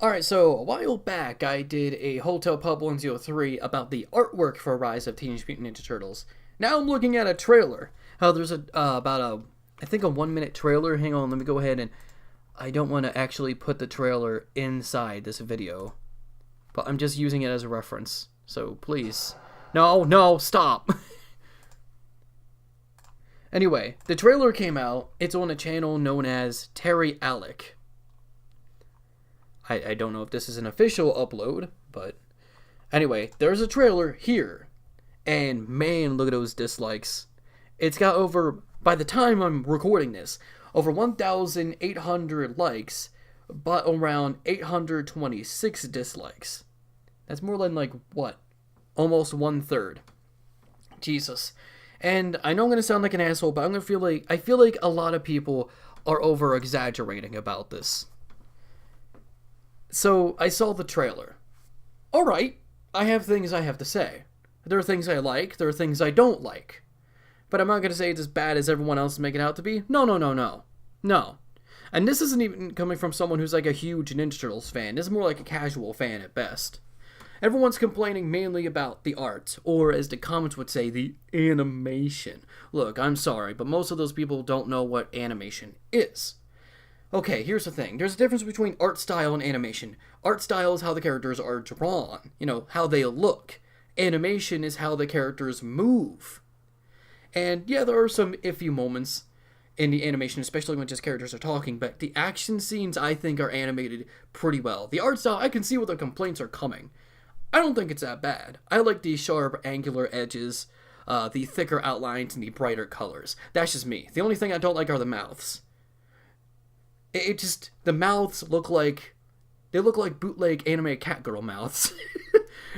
Alright, so a while back I did a HotelPub 103 about the artwork for Rise of Teenage Mutant Ninja Turtles. Now I'm looking at a trailer. How there's I think a 1 minute trailer. Hang on, let me go ahead and, I don't want to actually put the trailer inside this video. But I'm just using it as a reference. So please. No, stop. Anyway, the trailer came out. It's on a channel known as Terry Alec. I don't know if this is an official upload, but anyway, there's a trailer here. And man, look at those dislikes. It's got over, by the time I'm recording this, over 1,800 likes, but around 826 dislikes. That's more than what? Almost 1/3. Jesus. And I know I'm gonna sound like an asshole, but I feel like a lot of people are over exaggerating about this. So I saw the trailer. Alright, I have things I have to say. There are things I like, there are things I don't like. But I'm not going to say it's as bad as everyone else is making it out to be. No. And this isn't even coming from someone who's like a huge Ninja Turtles fan. This is more like a casual fan at best. Everyone's complaining mainly about the art, or as the comments would say, the animation. Look, I'm sorry, but most of those people don't know what animation is. Okay, here's the thing. There's a difference between art style and animation. Art style is how the characters are drawn. How they look. Animation is how the characters move. And yeah, there are some iffy moments in the animation, especially when just characters are talking, but the action scenes, I think, are animated pretty well. The art style, I can see where the complaints are coming. I don't think it's that bad. I like the sharp, angular edges, the thicker outlines, and the brighter colors. That's just me. The only thing I don't like are the mouths. The mouths look like bootleg anime catgirl mouths.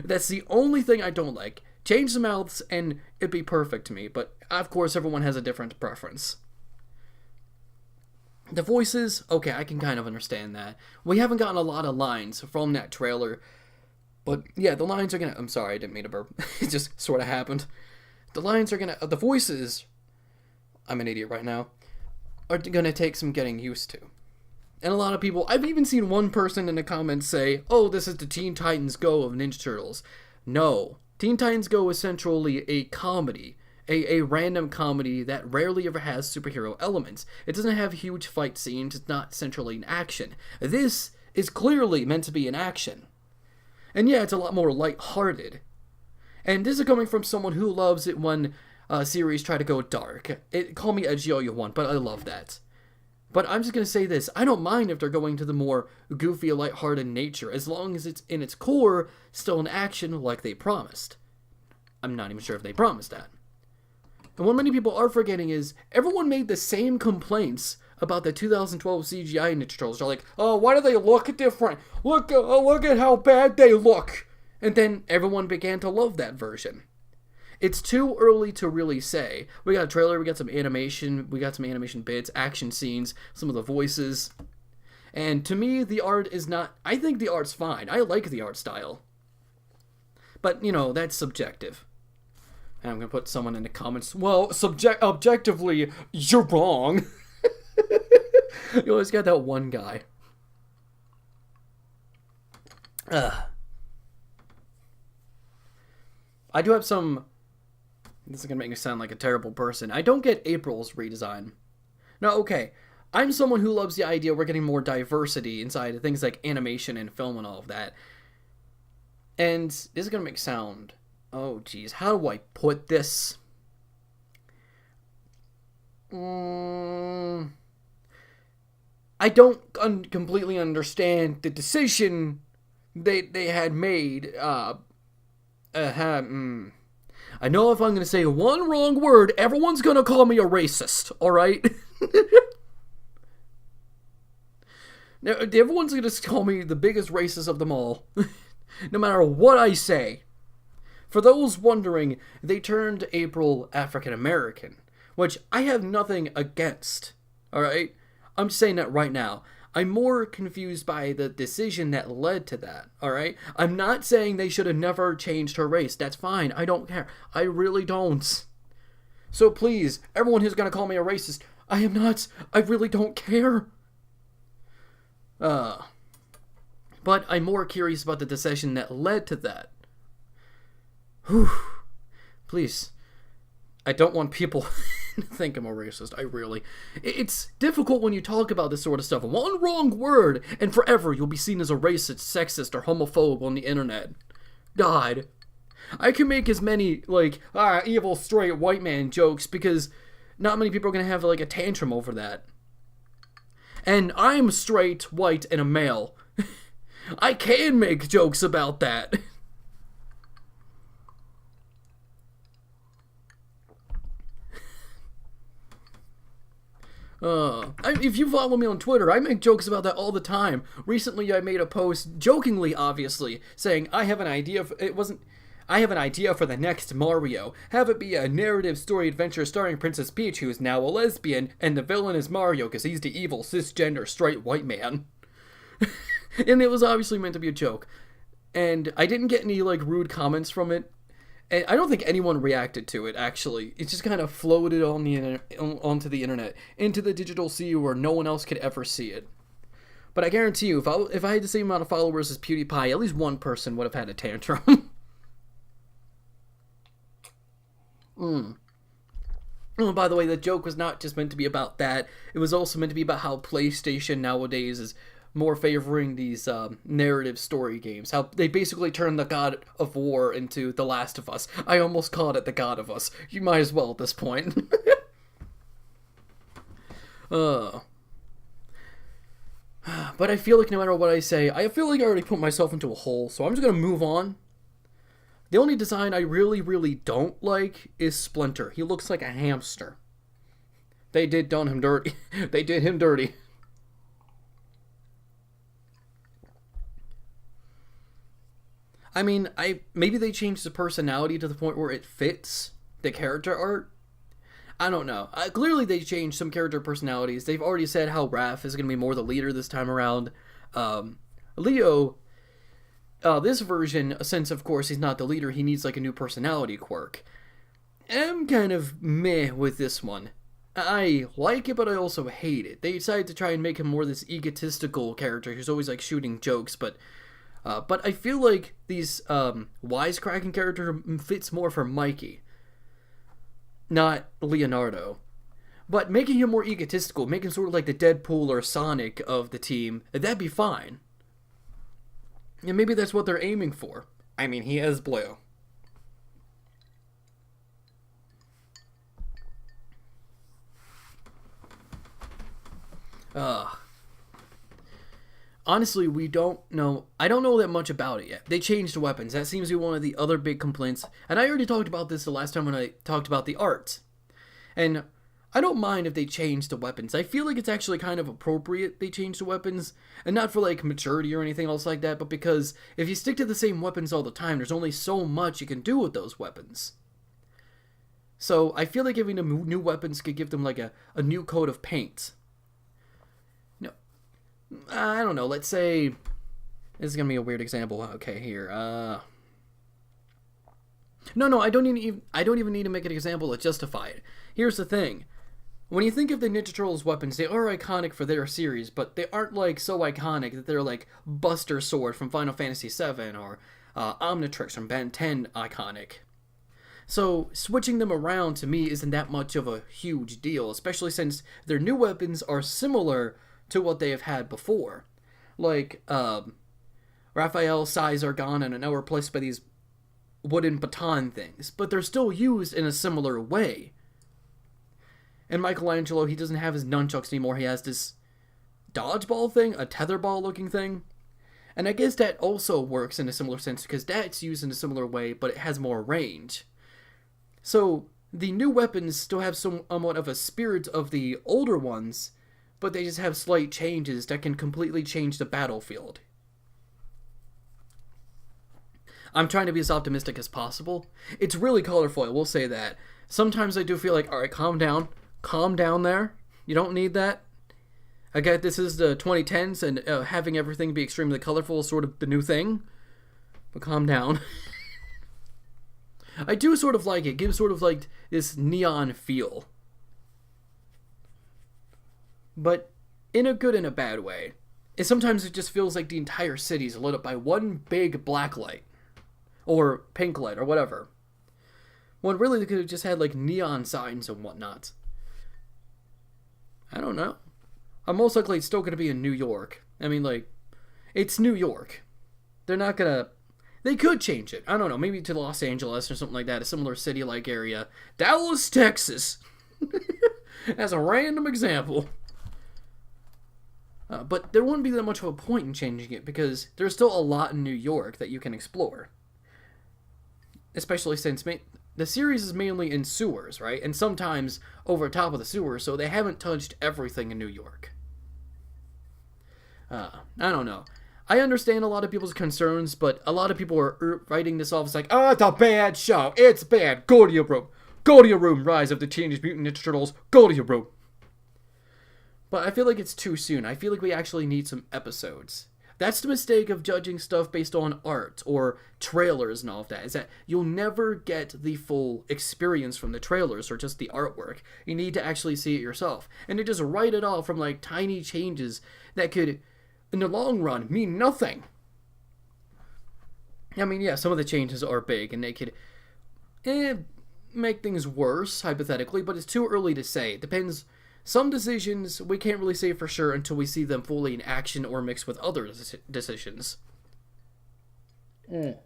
That's the only thing I don't like. Change the mouths and it'd be perfect to me, but of course everyone has a different preference. The voices, okay, I can kind of understand that. We haven't gotten a lot of lines from that trailer, but yeah, the lines are gonna, I'm sorry, I didn't mean to burp. It just sort of happened. The voices, I'm an idiot right now, are gonna take some getting used to. And a lot of people, I've even seen one person in the comments say, oh, this is the Teen Titans Go of Ninja Turtles. No. Teen Titans Go is centrally a comedy. A random comedy that rarely ever has superhero elements. It doesn't have huge fight scenes. It's not centrally an action. This is clearly meant to be an action. And yeah, it's a lot more lighthearted. And this is coming from someone who loves it when series try to go dark. Call me edgy all you want, but I love that. But I'm just going to say this, I don't mind if they're going to the more goofy, lighthearted nature, as long as it's in its core still an action like they promised. I'm not even sure if they promised that. And what many people are forgetting is, everyone made the same complaints about the 2012 CGI Ninja Turtles. They're like, oh, why do they look different? Look at how bad they look! And then everyone began to love that version. It's too early to really say. We got a trailer, we got some animation bits, action scenes, some of the voices. And to me, the art is not, I think the art's fine. I like the art style. But, that's subjective. And I'm going to put someone in the comments, well, objectively, you're wrong. You always got that one guy. I do have some... This is going to make me sound like a terrible person. I don't get April's redesign. No, okay. I'm someone who loves the idea we're getting more diversity inside of things like animation and film and all of that. And this is going to make sound... Oh, geez. How do I put this? I don't completely understand the decision they had made. I know if I'm going to say one wrong word, everyone's going to call me a racist, alright? Now, everyone's going to call me the biggest racist of them all, no matter what I say. For those wondering, they turned April African American, which I have nothing against, alright? I'm just saying that right now. I'm more confused by the decision that led to that, alright? I'm not saying they should have never changed her race. That's fine. I don't care. I really don't. So please, everyone who's going to call me a racist, I am not. I really don't care. But I'm more curious about the decision that led to that. Whew. Please. I don't want people to think I'm a racist. I really... It's difficult when you talk about this sort of stuff. One wrong word, and forever you'll be seen as a racist, sexist, or homophobe on the internet. God. I can make as many, like, evil, straight, white man jokes because not many people are going to have, like, a tantrum over that. And I'm straight, white, and a male. I can make jokes about that. If you follow me on Twitter, I make jokes about that all the time. Recently, I made a post, jokingly, obviously, saying I have an idea. I have an idea for the next Mario. Have it be a narrative story adventure starring Princess Peach, who is now a lesbian, and the villain is Mario because he's the evil cisgender straight white man. And it was obviously meant to be a joke. And I didn't get any like rude comments from it. And I don't think anyone reacted to it, actually. It just kind of floated on the onto the internet, into the digital sea where no one else could ever see it. But I guarantee you, if I had the same amount of followers as PewDiePie, at least one person would have had a tantrum. Oh, by the way, the joke was not just meant to be about that. It was also meant to be about how PlayStation nowadays is more favoring these narrative story games. How they basically turned the God of War into The Last of Us. I almost called it The God of Us. You might as well at this point. But I feel like no matter what I say, I feel like I already put myself into a hole, so I'm just going to move on. The only design I really, really don't like is Splinter. He looks like a hamster. They did done him dirty. They did him dirty. I mean, maybe they changed the personality to the point where it fits the character art. I don't know. Clearly they changed some character personalities. They've already said how Raph is going to be more the leader this time around. Leo, this version, since of course he's not the leader, he needs like a new personality quirk. I'm kind of meh with this one. I like it, but I also hate it. They decided to try and make him more this egotistical character who's always like shooting jokes, but I feel like these wisecracking character fits more for Mikey, not Leonardo. But making him more egotistical, making sort of like the Deadpool or Sonic of the team, that'd be fine. And maybe that's what they're aiming for. I mean, he is blue. Honestly, we don't know. I don't know that much about it yet. They changed the weapons. That seems to be one of the other big complaints. And I already talked about this the last time when I talked about the art. And I don't mind if they change the weapons. I feel like it's actually kind of appropriate they change the weapons. And not for like maturity or anything else like that, but because if you stick to the same weapons all the time, there's only so much you can do with those weapons. So I feel like giving them new weapons could give them like a new coat of paint. I don't know, let's say, this is going to be a weird example. Okay, here, No, I don't even need to make an example to justify it. Here's the thing. When you think of the Ninja Turtles weapons, they are iconic for their series, but they aren't, like, so iconic that they're, like, Buster Sword from Final Fantasy VII or Omnitrix from Ben 10 iconic. So, switching them around, to me, isn't that much of a huge deal, especially since their new weapons are similar to what they have had before. Like, Raphael's size are gone and are now replaced by these wooden baton things, but they're still used in a similar way. And Michelangelo, he doesn't have his nunchucks anymore, he has this dodgeball thing, a tetherball looking thing. And I guess that also works in a similar sense, because that's used in a similar way, but it has more range. So, the new weapons still have somewhat of a spirit of the older ones, but they just have slight changes that can completely change the battlefield. I'm trying to be as optimistic as possible. It's really colorful, I will say that. Sometimes I do feel like, alright, calm down there. You don't need that. I get this is the 2010s, and having everything be extremely colorful is sort of the new thing. But calm down. I do sort of like it. It gives sort of like this neon feel. But in a good and a bad way. sometimes it just feels like the entire city is lit up by one big black light. Or pink light, or whatever. When really they could have just had, like, neon signs and whatnot. I don't know. Most likely it's still going to be in New York. I mean, like, it's New York. They're not going to... They could change it. I don't know. Maybe to Los Angeles or something like that. A similar city-like area. Dallas, Texas. As a random example. But there wouldn't be that much of a point in changing it because there's still a lot in New York that you can explore. Especially since the series is mainly in sewers, right? And sometimes over top of the sewers, so they haven't touched everything in New York. I don't know. I understand a lot of people's concerns, but a lot of people are writing this off as like, oh, it's a bad show. It's bad. Go to your room. Go to your room. Rise of the Teenage Mutant Ninja Turtles. Go to your room. But I feel like it's too soon. I feel like we actually need some episodes. That's the mistake of judging stuff based on art or trailers and all of that, is that you'll never get the full experience from the trailers or just the artwork. You need to actually see it yourself. And to just write it off from like tiny changes that could, in the long run, mean nothing. I mean, yeah, some of the changes are big and they could make things worse, hypothetically, but it's too early to say. It depends. Some decisions we can't really say for sure until we see them fully in action or mixed with other decisions. At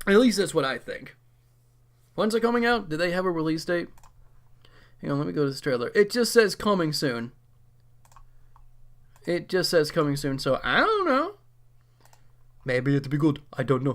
least that's what I think. When's it coming out? Did they have a release date? Hang on, let me go to this trailer. It just says coming soon. It just says coming soon, so I don't know. Maybe it'll be good. I don't know.